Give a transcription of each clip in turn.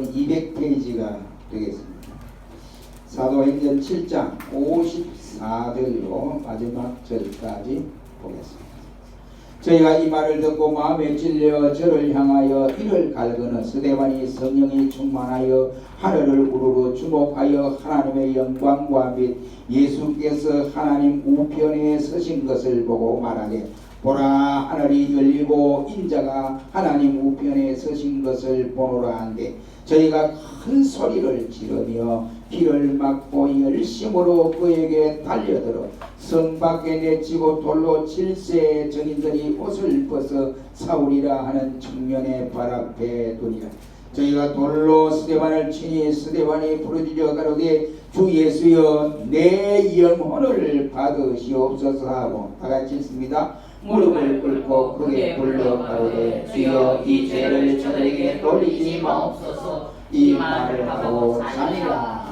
200페이지가 되겠습니다. 사도행전 7장 54절로 마지막 절까지 보겠습니다. 저희가 이 말을 듣고 마음에 찔려 저를 향하여 이를 갈거는 스데반이 성령이 충만하여 하늘을 우르르 주목하여 하나님의 영광과 및 예수께서 하나님 우편에 서신 것을 보고 말하되 보라 하늘이 열리고 인자가 하나님 우편에 서신 것을 보노라 한데 저희가 큰 소리를 지르며 길을 막고 열심으로 그에게 달려들어 성 밖에 내치고 돌로 7세의 증인들이 옷을 벗어 사울이라 하는 청년의 발 앞에 두니라. 저희가 돌로 스데반을 치니 스데반이 부르짖어 가로되 주 예수여 내 영혼을 받으시옵소서 하고 다같이 읽습니다. 무릎을 꿇고 크게 불러 가로되 주여 이 죄를 저에게 돌리지 마옵소서. 이 말을 하고 자니라.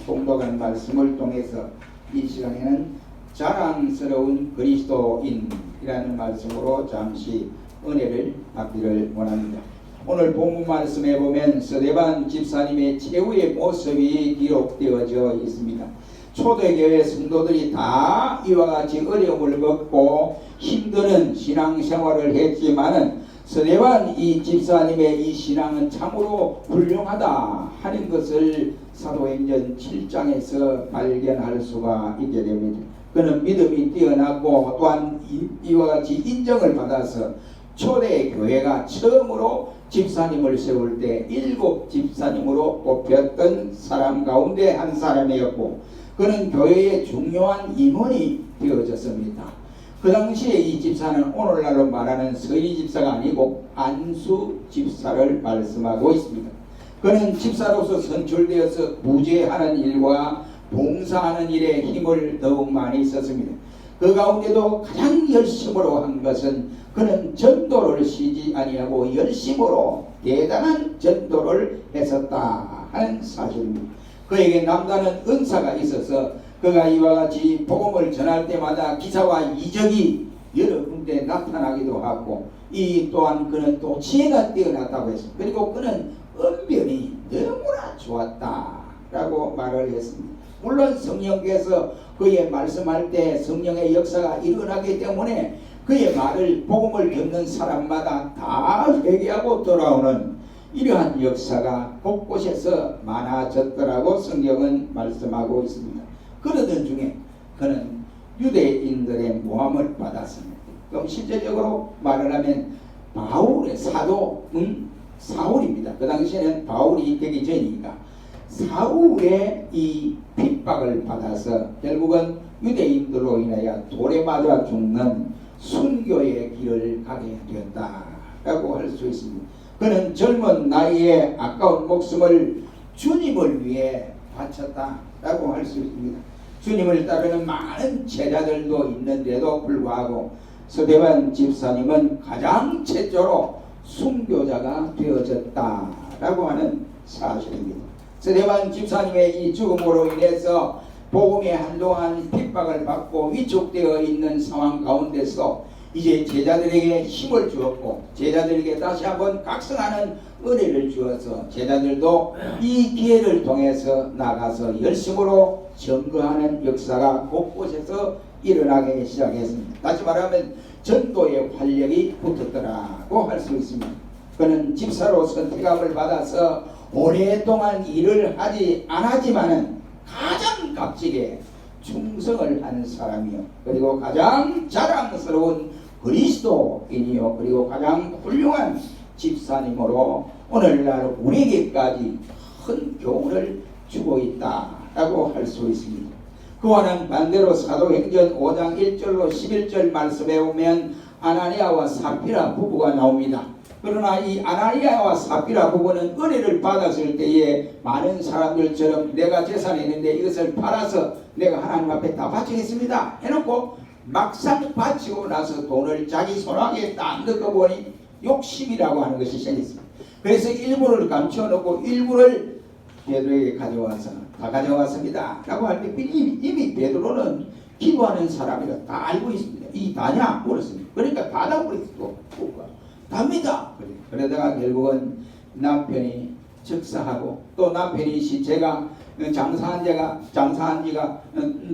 공독한 말씀을 통해서 이 시간에는 자랑스러운 그리스도인이라는 말씀으로 잠시 은혜를 받기를 원합니다. 오늘 본문 말씀에 보면 스데반 집사님의 최후의 모습이 기록되어져 있습니다. 초대교회 성도들이 다 이와 같이 어려움을 겪고 힘드는 신앙생활을 했지만은 스데반 이 집사님의 이 신앙은 참으로 훌륭하다 하는 것을 사도행전 7장에서 발견할 수가 있게 됩니다. 그는 믿음이 뛰어났고 또한 이와 같이 인정을 받아서 초대교회가 처음으로 집사님을 세울 때 7 집사님으로 뽑혔던 사람 가운데 한 사람이었고 그는 교회의 중요한 임원이 되어졌습니다. 그 당시에 이 집사는 오늘날로 말하는 서희 집사가 아니고 안수 집사를 말씀하고 있습니다. 그는 집사로서 선출되어서 구제하는 일과 봉사하는 일에 힘을 더욱 많이 썼습니다. 그 가운데도 가장 열심으로 한 것은 그는 전도를 쉬지 아니하고 열심으로 대단한 전도를 했었다 하는 사실입니다. 그에게 남다른 은사가 있어서 그가 이와 같이 복음을 전할 때마다 기사와 이적이 여러 군데 나타나기도 하고 이 또한 그는 또 지혜가 뛰어났다고 했습니다. 그리고 그는 언변이 너무나 좋았다라고 말을 했습니다. 물론 성령께서 그의 말씀할 때 성령의 역사가 일어나기 때문에 그의 말을 복음을 듣는 사람마다 다 회개하고 돌아오는 이러한 역사가 곳곳에서 많아졌더라고 성경은 말씀하고 있습니다. 그러던 중에 그는 유대인들의 모함을 받았습니다. 그럼 실제적으로 말을 하면 바울의 사도는 사울입니다. 그 당시에는 바울이 되기 전이니까 사울의 이 핍박을 받아서 결국은 유대인들로 인하여 돌에 맞아 죽는 순교의 길을 가게 되었다라고 할 수 있습니다. 그는 젊은 나이에 아까운 목숨을 주님을 위해 바쳤다라고 할 수 있습니다. 주님을 따르는 많은 제자들도 있는데도 불구하고 스데반 집사님은 가장 최초로 순교자가 되어졌다라고 하는 사실입니다. 스데반 집사님의 이 죽음으로 인해서 복음에 한동안 핍박을 받고 위축되어 있는 상황 가운데서 이제 제자들에게 힘을 주었고 제자들에게 다시 한번 각성하는 은혜를 주어서 제자들도 이 기회를 통해서 나가서 열심으로 전거하는 역사가 곳곳에서 일어나기 시작했습니다. 다시 말하면 전도의 활력이 붙었더라고 할 수 있습니다. 그는 집사로 선택함을 받아서 오랫동안 일을 하지 않았지만은 가장 값지게 충성을 한 사람이요 그리고 가장 자랑스러운 그리스도인이요 그리고 가장 훌륭한 집사님으로 오늘날 우리에게까지 큰 교훈을 주고 있다라고 할 수 있습니다. 그와는 반대로 사도행전 5장 1절로 11절 말씀에 보면 아나니아와 삽비라 부부가 나옵니다. 그러나 이 아나니아와 삽비라 부부는 은혜를 받았을 때에 많은 사람들처럼 내가 재산이 있는데 이것을 팔아서 내가 하나님 앞에 다 바치겠습니다 해놓고 막상 바치고 나서 돈을 자기 손아귀에 딱 넣어보니 욕심이라고 하는 것이 생겼습니다. 그래서 일부를 감춰놓고 일부를 베드로에게 가져와서 다 가져왔습니다 라고 할 때 이미 베드로는 기도하는 사람이라 다 알고 있습니다. 이 다냐? 물었습니다. 그러니까 다다 그랬어. 답니다. 그러다가 결국은 남편이 즉사하고 또 남편이 시체가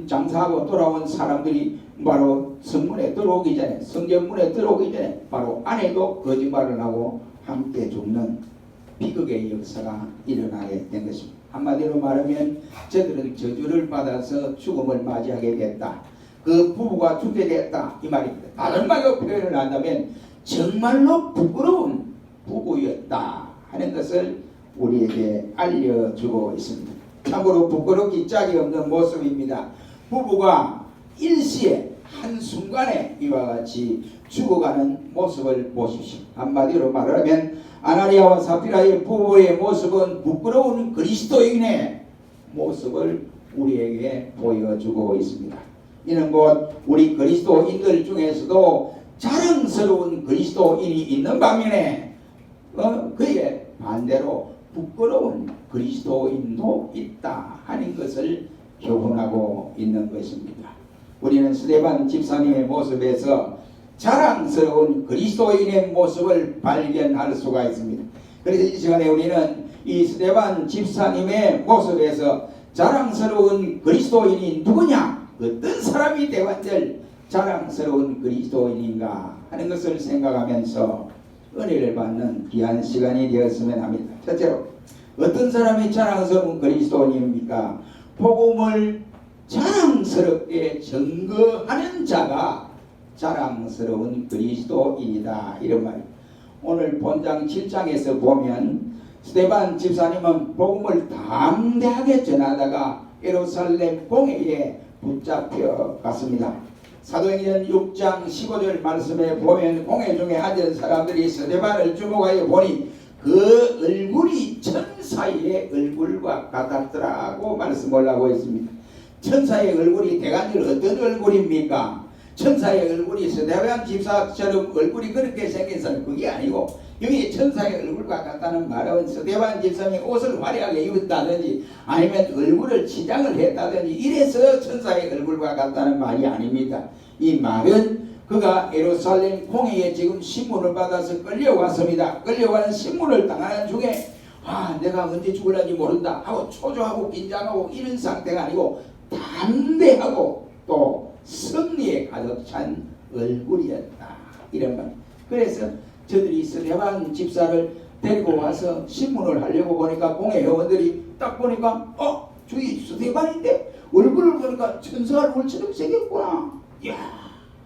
장사하고 돌아온 사람들이 바로 성문에 들어오기 전에 성전문에 들어오기 전에 바로 아내도 거짓말을 하고 함께 죽는 비극의 역사가 일어나게 된 것입니다. 한마디로 말하면 저들은 저주를 받아서 죽음을 맞이하게 됐다. 그 부부가 죽게 됐다 이 말입니다. 다른 말로 표현을 한다면 정말로 부끄러운 부부였다 하는 것을 우리에게 알려주고 있습니다. 참으로 부끄럽기 짝이 없는 모습입니다. 부부가 일시에 한순간에 이와 같이 죽어가는 모습을 보십시오. 한마디로 말하면 아나니아와 사피라의 부부의 모습은 부끄러운 그리스도인의 모습을 우리에게 보여주고 있습니다. 이는 곧 우리 그리스도인들 중에서도 자랑스러운 그리스도인이 있는 반면에 그의 반대로 부끄러운 그리스도인도 있다 하는 것을 교훈하고 있는 것입니다. 우리는 스데반 집사님의 모습에서 자랑스러운 그리스도인의 모습을 발견할 수가 있습니다. 그래서 이 시간에 우리는 이 스데반 집사님의 모습에서 자랑스러운 그리스도인이 누구냐, 어떤 사람이 되었들 자랑스러운 그리스도인인가 하는 것을 생각하면서 은혜를 받는 귀한 시간이 되었으면 합니다. 첫째로 어떤 사람이 자랑스러운 그리스도인입니까? 복음을 자랑스럽게 증거하는 자가 자랑스러운 그리스도인이다 이런 말입니다. 오늘 본장 7장에서 보면 스데반 집사님은 복음을 담대하게 전하다가 예루살렘 공회에 붙잡혀 갔습니다. 사도행전 6장 15절 말씀에 보면 공회 중에 앉은 사람들이 스데반을 주목하여 보니 그 얼굴이 천사의 얼굴과 같았더라고 말씀을 하고 있습니다. 천사의 얼굴이 대간절 어떤 얼굴입니까? 천사의 얼굴이 스데반 집사처럼 얼굴이 그렇게 생긴 사람 그게 아니고 여기 천사의 얼굴과 같다는 말은 스데반 집사님이 옷을 화려하게 입었다든지 아니면 얼굴을 치장을 했다든지 이래서 천사의 얼굴과 같다는 말이 아닙니다. 이 말은 그가 예루살렘 공회에 지금 신문을 받아서 끌려왔습니다. 끌려가는 신문을 당하는 중에 내가 언제 죽을는지 모른다 하고 초조하고 긴장하고 이런 상태가 아니고 담대하고 또 승리에 가득 찬 얼굴이었다 이런 말. 그래서 저들이 스데반 집사를 데리고 와서 신문을 하려고 보니까 공회 회원들이 딱 보니까 저기 스데반인데 얼굴을 보니까 천사 얼굴처럼 생겼구나 이야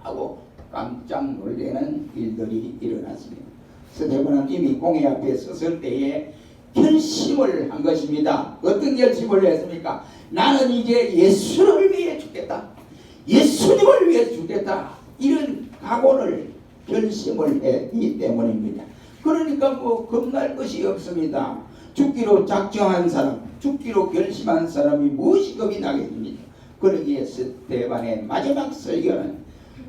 하고 깜짝 놀라는 일들이 일어났습니다. 스데반은 이미 공회 앞에 섰을 때에 결심을 한 것입니다. 어떤 결심을 했습니까? 나는 이제 예수를 위해 죽겠다. 예수님을 위해 죽겠다. 이런 각오를 결심을 했기 때문입니다. 그러니까 겁날 것이 없습니다. 죽기로 작정한 사람, 죽기로 결심한 사람이 무엇이 겁이 나겠습니까? 그러기에 스데반의 마지막 설교는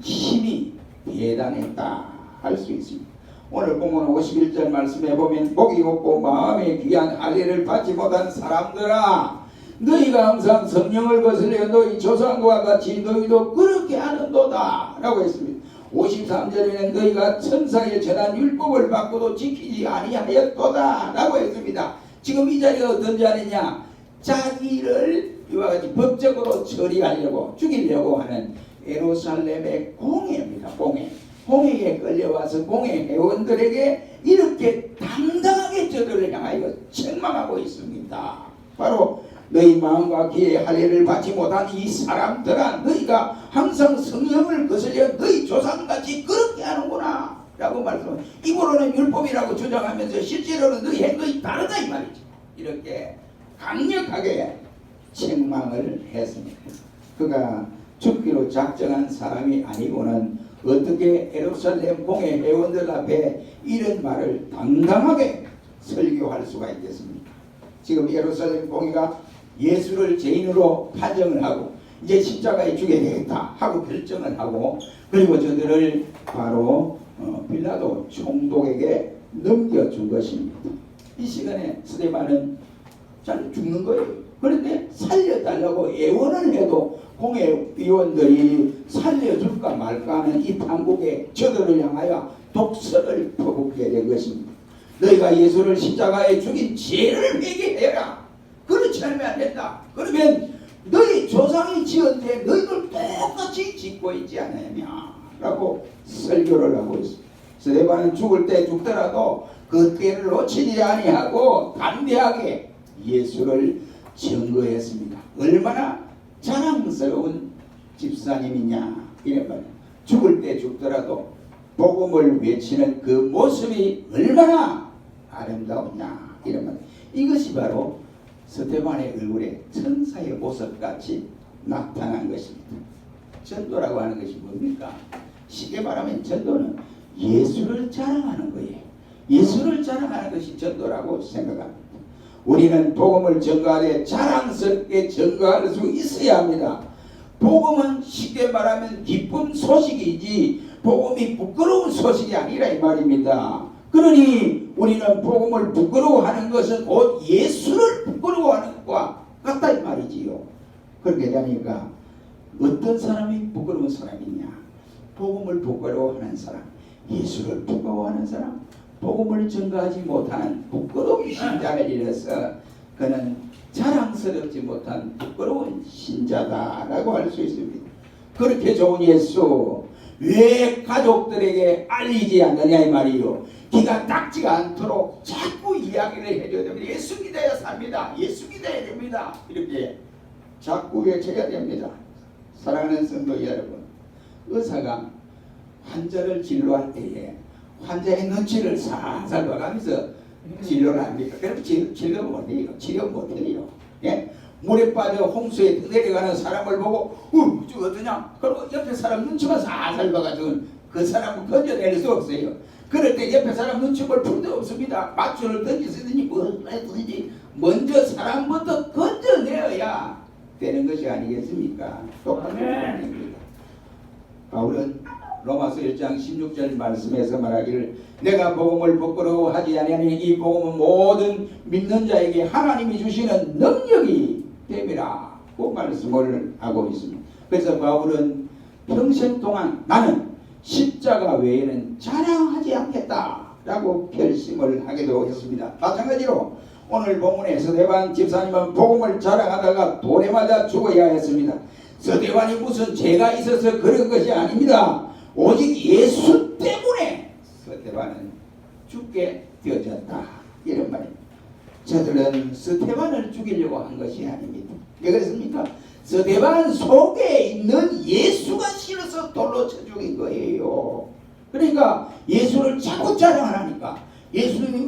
힘이 대단했다 할 수 있습니다. 오늘 본문 51절 말씀에 보면 복이 없고 마음에 귀한 할례를 받지 못한 사람들아 너희가 항상 성령을 거슬려 너희 조상과 같이 너희도 그렇게 하는도다 라고 했습니다. 53절에는 너희가 천사에 전한 율법을 받고도 지키지 아니하였도다 라고 했습니다. 지금 이 자리가 어떤 자리냐? 자기를 이와 같이 법적으로 처리하려고 죽이려고 하는 예루살렘의 공회입니다. 공회에 끌려와서 공회 회원들에게 이렇게 당당하게 저들을 향하여 책망하고 있습니다. 바로 너희 마음과 귀에 할례를 받지 못한 이 사람들아 너희가 항상 성령을 거슬려 너희 조상같이 그렇게 하는구나 라고 말씀합니다. 입으로는 율법이라고 주장하면서 실제로는 너희 행동이 다르다 이 말이죠. 이렇게 강력하게 책망을 했습니다. 그가 죽기로 작정한 사람이 아니고는 어떻게 예루살렘 공회 회원들 앞에 이런 말을 당당하게 설교할 수가 있겠습니까? 지금 예루살렘 공회가 예수를 죄인으로 판정을 하고 이제 십자가에 죽여야 되겠다 하고 결정을 하고 그리고 저들을 바로 빌라도 총독에게 넘겨준 것입니다. 이 시간에 스데반은 잘 죽는 거예요. 그런데 살려달라고 애원을 해도 공회의원들이 살려줄까 말까 하는 이 판국에 저들을 향하여 독설을 퍼붓게 된 것입니다. 너희가 예수를 십자가에 죽인 죄를 회개해라. 그렇지 않으면 안 된다. 그러면 너희 조상이 지은 죄 너희들 똑같이 짓고 있지 않느냐 라고 설교를 하고 있습니다. 스데반은 죽을 때 죽더라도 그 때를 놓치지 아니하고 담대하게 예수를 증거했습니다. 얼마나 자랑스러운 집사님이냐 이런 말이에요. 죽을 때 죽더라도 복음을 외치는 그 모습이 얼마나 아름다우냐 이런 말. 이것이 바로 스데반의 얼굴에 천사의 모습같이 나타난 것입니다. 전도라고 하는 것이 뭡니까? 쉽게 말하면 전도는 예수를 자랑하는 거예요. 예수를 자랑하는 것이 전도라고 생각합니다. 우리는 복음을 전가하되 자랑스럽게 전가할 수 있어야 합니다. 복음은 쉽게 말하면 기쁜 소식이지 복음이 부끄러운 소식이 아니라 이 말입니다. 그러니 우리는 복음을 부끄러워하는 것은 곧 예수를 부끄러워하는 것과 같다 이 말이지요. 그렇게 되니까 어떤 사람이 부끄러운 사람이냐? 복음을 부끄러워하는 사람, 예수를 부끄러워하는 사람, 복음을 전가하지 못하는 부끄러운 신자를 이뤄서 그는 자랑스럽지 못한 부끄러운 신자다라고 할 수 있습니다. 그렇게 좋은 예수 왜 가족들에게 알리지 않느냐 이 말이요. 기가 닦지가 않도록 자꾸 이야기를 해줘야 됩니다. 예수 믿어야 삽니다. 예수 믿어야 됩니다. 이렇게 자꾸 외쳐야 됩니다. 사랑하는 성도 여러분, 의사가 환자를 진료할 때에 환자의 눈치를 살살 봐가면서 진료를 합니까? 그럼 진료 못해요. 치료 못해요. 예? 물에 빠져 홍수에 내려가는 사람을 보고 저거 어떠냐? 그리고 옆에 사람 눈치만 살살 봐가지고 그 사람을 건져낼 수 없어요. 그럴 때 옆에 사람 눈치 볼 필요도 없습니다. 맞춤을 던지시든지 뭐 하든지 먼저 사람부터 건져내어야 되는 것이 아니겠습니까? 똑같은 말입니다. 바울은 로마서 1장 16절 말씀에서 말하기를 내가 복음을 부끄러워하지 아니하니 이 복음은 모든 믿는 자에게 하나님이 주시는 능력이 됨이라 고 말씀을 하고 있습니다. 그래서 바울은 평생 동안 나는 십자가 외에는 자랑하지 않겠다라고 결심을 하기도 했습니다. 마찬가지로 오늘 본문에 스데반 집사님은 복음을 자랑하다가 돌에 맞아 죽어야 했습니다. 스데반이 무슨 죄가 있어서 그런 것이 아닙니다. 오직 예수 때문에 스데반은 죽게 되어졌다 이런 말입니다. 저들은 스데반을 죽이려고 한 것이 아닙니다. 왜 그랬습니까? 스데반 속에 있는 예수가 싫어서 돌로 쳐 죽인 거예요. 그러니까 예수를 자꾸 자랑하니까 예수를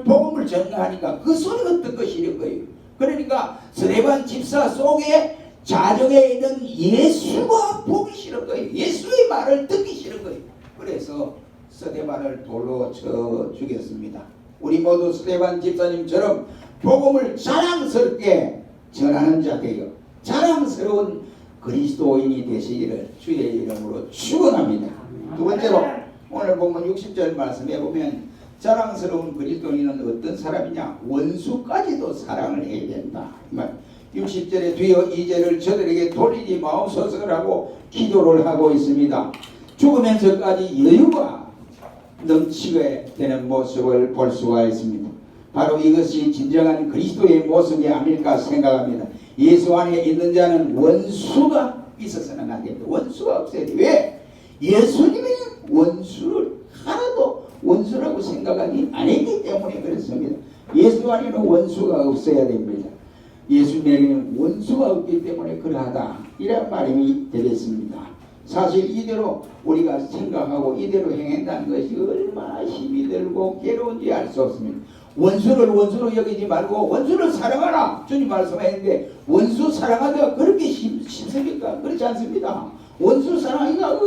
복음을 전가하니까 그 소리가 듣고 싫은 거예요. 그러니까 스데반 집사 속에 자정에 있는 예수가 보기 싫은 거예요. 예수의 말을 듣기 싫은 거예요. 그래서 스데반을 돌로 쳐 죽였습니다. 우리 모두 스데반 집사님처럼 복음을 자랑스럽게 전하는 자 되어 자랑스러운 그리스도인이 되시기를 주의 이름으로 축원합니다. 두 번째로 오늘 보면 60절 말씀해 보면 자랑스러운 그리스도인은 어떤 사람이냐? 원수까지도 사랑을 해야 된다. 60절에 뒤어 이제를 저들에게 돌리지 마옵소서라고 기도를 하고 있습니다. 죽으면서까지 여유가 넘치게 되는 모습을 볼 수가 있습니다. 바로 이것이 진정한 그리스도의 모습이 아닐까 생각합니다. 예수 안에 있는 자는 원수가 있어서는 안 됩니다. 원수가 없어야 돼요. 왜? 예수님이 원수를 하나도 원수라고 생각하지 않았기 때문에 그렇습니다. 예수 안에는 원수가 없어야 됩니다. 예수님에게는 원수가 없기 때문에 그러하다 이런 말이 되겠습니다. 사실 이대로 우리가 생각하고 이대로 행한다는 것이 얼마나 힘이 들고 괴로운지 알 수 없습니다. 원수를 원수로 여기지 말고 원수를 사랑하라 주님 말씀하셨는데 원수 사랑하기가 그렇게 쉽습니까? 그렇지 않습니다. 원수 사랑하기가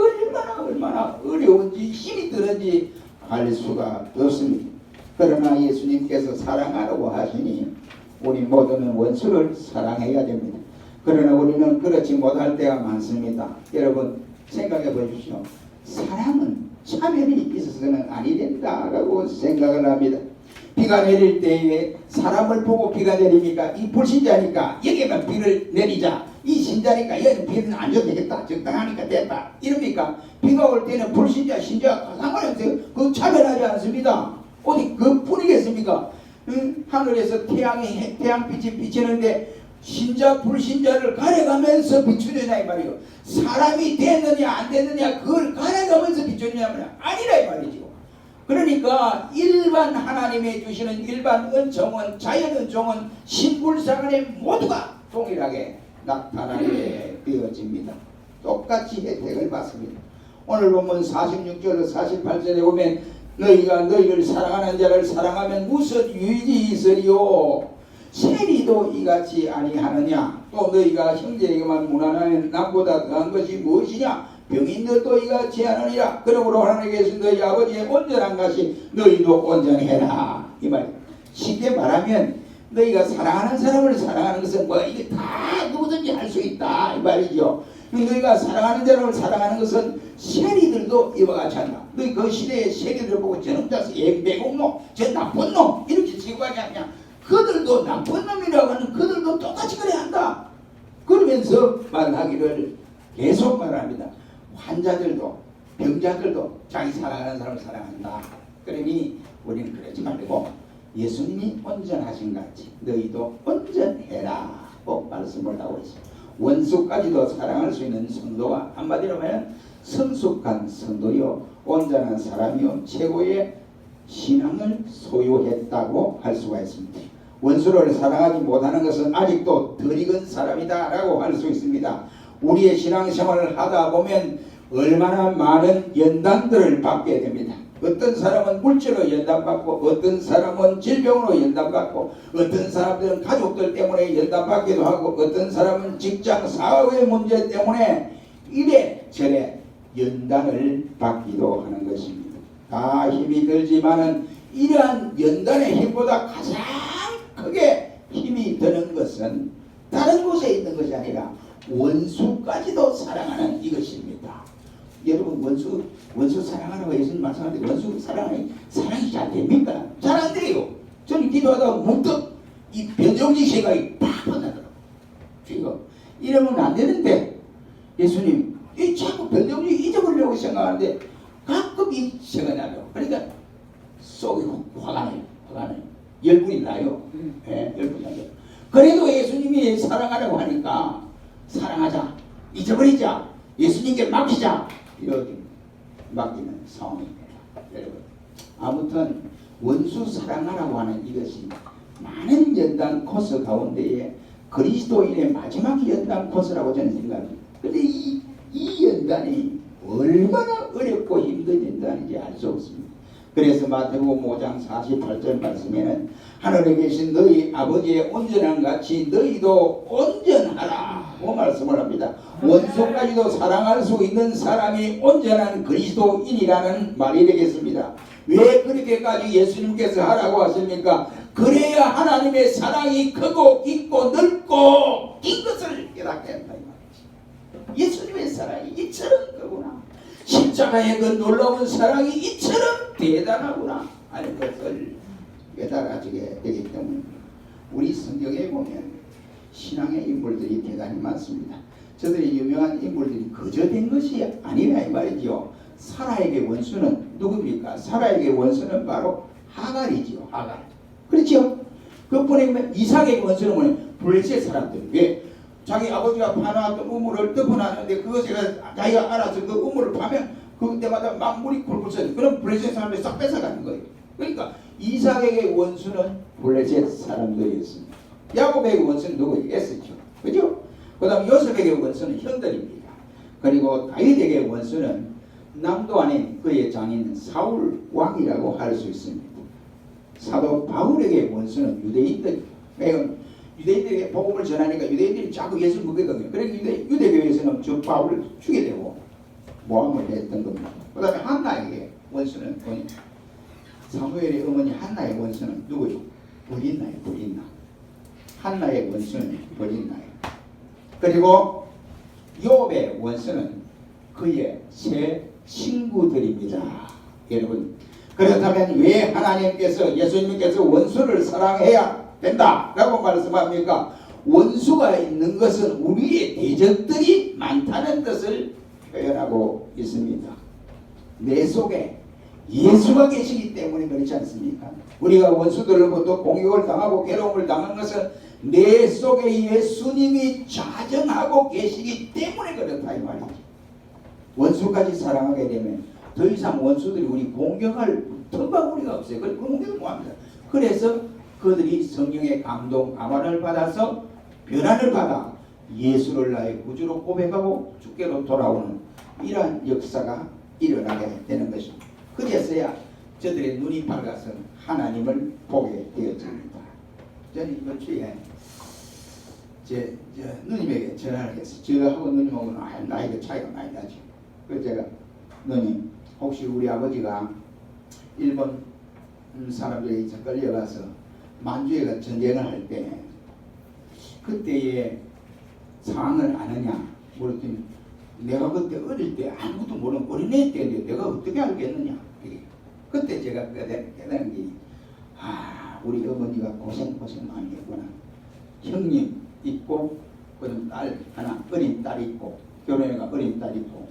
얼마나 어려운지 힘이 드는지 알 수가 없습니다. 그러나 예수님께서 사랑하라고 하시니 우리 모두는 원수를 사랑해야 됩니다. 그러나 우리는 그렇지 못할 때가 많습니다. 여러분 생각해 보십시오. 사랑은 차별이 있어서는 아니 된다라고 생각을 합니다. 비가 내릴 때에 사람을 보고 비가 내립니까? 이 불신자니까 여기만 비를 내리자. 이 신자니까 여기는 비는 안 줘도 되겠다. 적당하니까 됐다. 이럽니까? 비가 올 때는 불신자 신자 상관없어요. 그 차별하지 않습니다. 어디 그뿐이겠습니까? 하늘에서 태양빛이 비치는데 신자 불신자를 가려가면서 비추느냐 이 말이요. 사람이 됐느냐 안 됐느냐 그걸 가려가면서 비추느냐 말이야. 아니라 이 말이죠. 그러니까 일반 하나님의 주시는 일반 은총은 자연 은총은 신불상 안에 모두가 동일하게 나타나게 되어집니다. 똑같이 혜택을 받습니다. 오늘 보면 46절 48절에 보면 너희가 너희를 사랑하는 자를 사랑하면 무슨 유익이 있으리요. 세리도 이같이 아니하느냐. 또 너희가 형제에게만 무난하면 남보다 더한 것이 무엇이냐. 병인들도 이같이 하느니라. 그러므로 하나님께서 너희 아버지의 온전한 것이 너희도 온전해라. 이 말이에요. 쉽게 말하면 너희가 사랑하는 사람을 사랑하는 것은 뭐 이게 다 누구든지 할 수 있다 이 말이죠. 너희가 사랑하는 자를 사랑하는 것은 세리들도 이와 같이 한다. 너희 그 시대의 세리들을 보고 저놈 자식 애국놈 저 나쁜 놈 이렇게 취급하지 않냐. 그들도 나쁜 놈이라고 하는 그들도 똑같이 그래야 한다. 그러면서 말하기를 계속 말합니다. 환자들도 병자들도 자기 사랑하는 사람을 사랑한다. 그러니 우리는 그러지 말고 예수님이 온전하신 같이 너희도 온전해라 고 말씀을 하고 있습니다. 원수까지도 사랑할 수 있는 성도가 한마디로 하면 성숙한 성도요 온전한 사람이요 최고의 신앙을 소유했다고 할 수가 있습니다. 원수를 사랑하지 못하는 것은 아직도 덜 익은 사람이다 라고 할 수 있습니다. 우리의 신앙생활을 하다 보면 얼마나 많은 연단들을 받게 됩니다. 어떤 사람은 물질로 연단받고 어떤 사람은 질병으로 연단받고 어떤 사람들은 가족들 때문에 연단받기도 하고 어떤 사람은 직장 사회의 문제 때문에 이래저래 연단을 받기도 하는 것입니다. 다 힘이 들지만은 이러한 연단의 힘보다 가장 크게 힘이 드는 것은 다른 곳에 있는 것이 아니라 원수까지도 사랑하는 이것입니다. 여러분 원수 사랑하라고 예수님 말씀하는데 원수 사랑이 잘 됩니까? 잘 안 돼요. 저는 기도하다가 문득 이 변정지 생각이 팍 나더라고요. 지금 이러면 안 되는데 예수님 이 자꾸 변정지 잊어버리려고 생각하는데 가끔 이 생각이 나요. 그러니까 속이 화가 나요. 열불이 나요. 네, 열불이 나요. 그래도 예수님이 사랑하라고 하니까 사랑하자, 잊어버리자, 예수님께 맡기자 이렇게 맡기는 상황입니다. 여러분 아무튼 원수 사랑하라고 하는 이것이 많은 연단 코스 가운데에 그리스도인의 마지막 연단 코스라고 저는 생각합니다. 그런데 이 연단이 얼마나 어렵고 힘든 연단인지 알 수 없습니다. 그래서 마태복음 5장 48절 말씀에는 하늘에 계신 너희 아버지의 온전한 같이 너희도 온전하라 고 말씀을 합니다. 원수까지도 사랑할 수 있는 사람이 온전한 그리스도인이라는 말이 되겠습니다. 왜 그렇게까지 예수님께서 하라고 하십니까? 그래야 하나님의 사랑이 크고 깊고 넓고 긴 것을 깨닫게 한다 이 말이지. 예수님의 사랑이 이처럼 크구나. 십자가의 그 놀라운 사랑이 이처럼 대단하구나 하는 것을 깨달아지게 되기 때문에 우리 성경에 보면 신앙의 인물들이 대단히 많습니다. 저들이 유명한 인물들이 거저된 것이 아니라 이 말이죠. 사라에게 원수는 누굽니까? 사라에게 원수는 바로 하갈이지요. 하갈. 그렇죠? 그뿐에 이삭에게 원수는 뭐냐? 블레셋 사람들. 왜? 자기 아버지가 파놓았던 우물을 덮어놨는데 그것을 자기가 알아서 그 우물을 파면 그때마다 막 물이 굴굴 서 그럼 블레셋 사람들이 싹 뺏어가는 거예요. 그러니까 이삭에게 원수는 블레셋 사람들이었습니다. 야곱에게 원수는 누구예요? 에서죠. 그죠? 그 다음 요셉에게 원수는 형들입니다. 그리고 다윗에게 원수는 남도 아닌 그의 장인 사울 왕이라고 할 수 있습니다. 사도 바울에게 원수는 유대인들. 유대인들에게 복음을 전하니까 유대인들이 자꾸 예수를 먹거든요. 그러니까 유대교회에서는 저 바울을 죽이려고 모함을 했던 겁니다. 그 다음에 한나에게 원수는 뭐냐? 사무엘의 어머니 한나의 원수는 누구예요? 브린나예요. 브린나. 한나의 원수는 브린나예요. 그리고 욥의 원수는 그의 세 친구들입니다. 여러분 그렇다면 왜 하나님께서 예수님께서 원수를 사랑해야 된다라고 말씀합니까? 원수가 있는 것은 우리의 대적들이 많다는 뜻을 표현하고 있습니다. 내 속에 예수가 계시기 때문에 그렇지 않습니까? 우리가 원수들로부터 공격을 당하고 괴로움을 당한 것은 내 속에 예수님이 자정하고 계시기 때문에 그렇다 이 말이지. 원수까지 사랑하게 되면 더 이상 원수들이 우리 공격할 틈바구니가 없어요. 그래서 공격을 못합니다. 그래서 그들이 성령의 감동 감화를 받아서 변화를 받아 예수를 나의 구주로 고백하고 주께로 돌아오는 이러한 역사가 일어나게 되는 것입니다. 그래서야 저들의 눈이 밝아서 하나님을 보게 되어집니다. 저는 이번 주에 제 누님에게 전화를 했어요. 저하고 누님하고는 나이가 차이가 많이 나죠. 그래서 제가 누님 혹시 우리 아버지가 일본 사람들에 끌려가서 만주에 전쟁을 할 때 그때의 상황을 아느냐 물었더니 내가 그때 어릴 때 아무것도 모르는 어린애 때인데 내가 어떻게 알겠느냐. 그때 제가 깨달은 게 우리 어머니가 고생 많이 했구나. 형님 있고 그다음 딸 하나 어린 딸 있고 결혼해가 어린 딸 있고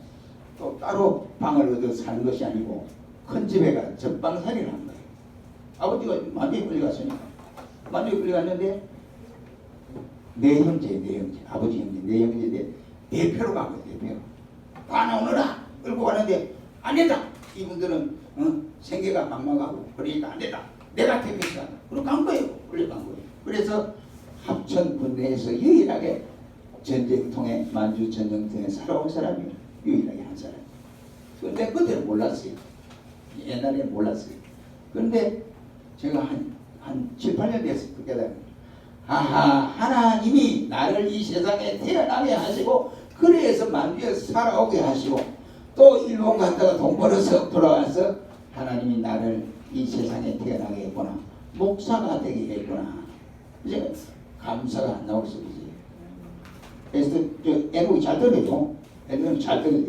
또 따로 방을 얻어 사는 것이 아니고 큰 집에 가 전방살이를 한 거예요. 아버지가 만주에 끌려갔으니까 만주에 끌려갔는데 내 형제 아버지 형제 내 형제 대표로 간 거예요. 대표로 다 나오너라 끌고 가는데 안 된다. 이분들은 생계가 막막하고 그러니까 안 된다. 내가 대표시다. 그리고 간 거예요. 끌려간 거예요. 그래서 합천 군대에서 유일하게 전쟁통에 만주 전쟁통에 살아온 사람이에요. 유일하게 한 사람. 그런데 그때는 몰랐어요. 옛날에는 몰랐어요. 그런데 제가 한 7, 8년 됐을 때 깨달은 하나님이 나를 이 세상에 태어나게 하시고 그래서 만주에 살아오게 하시고 또 일본 갔다가 돈 벌어서 돌아와서 하나님이 나를 이 세상에 태어나게 했구나. 목사가 되게 했구나. 이제 감사가 안 나올 수 있어요. 그래서 애국이 잘 들어요. 애국이 잘 들어요.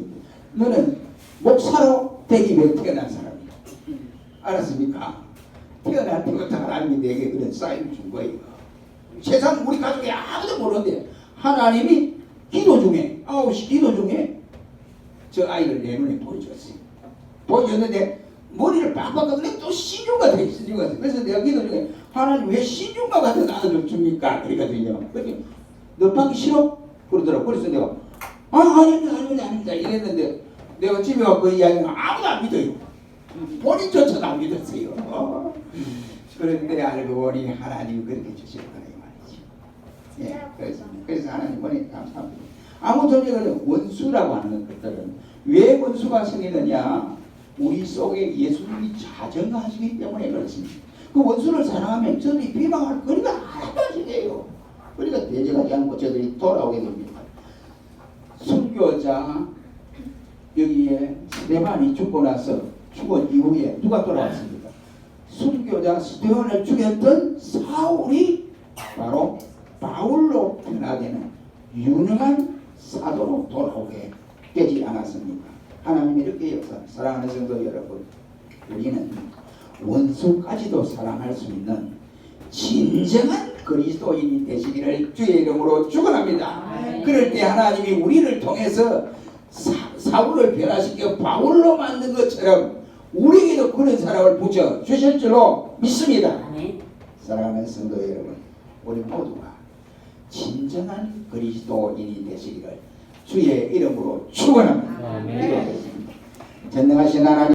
너는 목사로 되기 위해 태어난 사람이야. 알았습니까? 태어날 때부터 하나님이 내게 그런 사인을 준 거예요. 세상 우리 가족이 아무도 모르는데 하나님이 기도 중에 9시 기도 중에 저 아이를 내 눈에 보여줬어요. 보여줬는데 머리를 빡빡 깎는데 또 신중가 돼 있어요. 그래서 내가 기도 중에 하나님 왜 신중가 같은 아들을 줍니까? 그러거든요. 그랬더니 너 받기 싫어? 그러더라고. 그래서 내가 아닙니다 이랬는데 내가 집에 와서 그 이야기는 아무도 안 믿어요. 본인조차도 안 믿었어요. 그런데 알고 보니 하나님이 그렇게 주셨구나 이 말이죠. 그래서 하나님 보니 감사합니다. 아무 존재가 원수라고 하는 것들은 왜 원수가 생기느냐? 우리 속에 예수님이 자정하시기 때문에 그렇습니다. 그 원수를 사랑하면 저들이 비방할 거리가 하나도 안 생겨요. 그러니까 대적하지 않고 저들이 돌아오게 됩니다. 순교자 여기에 스데반이 죽고 나서 죽은 이후에 누가 돌아왔습니까? 순교자 스데반을 죽였던 사울이 바로 바울로 변화되는 유능한 사도로 돌아오게 되지 않았습니까? 하나님이 이렇게 역사 사랑하는 성도 여러분, 우리는 원수까지도 사랑할 수 있는 진정한 그리스도인이 되시기를 주의 이름으로 축원합니다. 그럴 때 하나님이 우리를 통해서 사울을 변화시켜 바울로 만든 것처럼 우리에게도 그런 사람을 붙여 주실 줄로 믿습니다. 사랑하는 성도 여러분, 우리 모두가 진정한 그리스도인이 되시기를 주의 이름으로 축원합니다. 기도하겠습니다. 전능하신 하나님